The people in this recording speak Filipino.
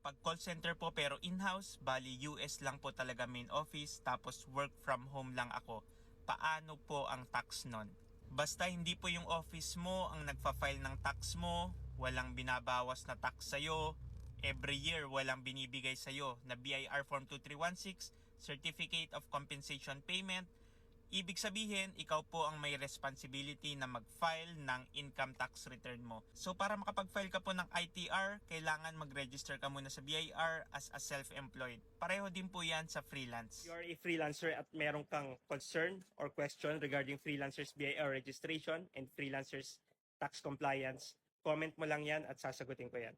Pag call center po pero in-house, bali US lang po talaga main office, tapos work from home lang ako. Paano po ang tax nun? Basta hindi po yung office mo ang nagfa-file ng tax mo, walang binabawas na tax sa'yo, every year walang binibigay sa'yo na BIR Form 2316, Certificate of Compensation Payment. Ibig sabihin, ikaw po ang may responsibility na mag-file ng income tax return mo. So para makapag-file ka po ng ITR, kailangan mag-register ka muna sa BIR as a self-employed. Pareho din po yan sa freelance. You are a freelancer at meron kang concern or question regarding freelancers BIR registration and freelancers tax compliance, comment mo lang yan at sasagutin ko yan.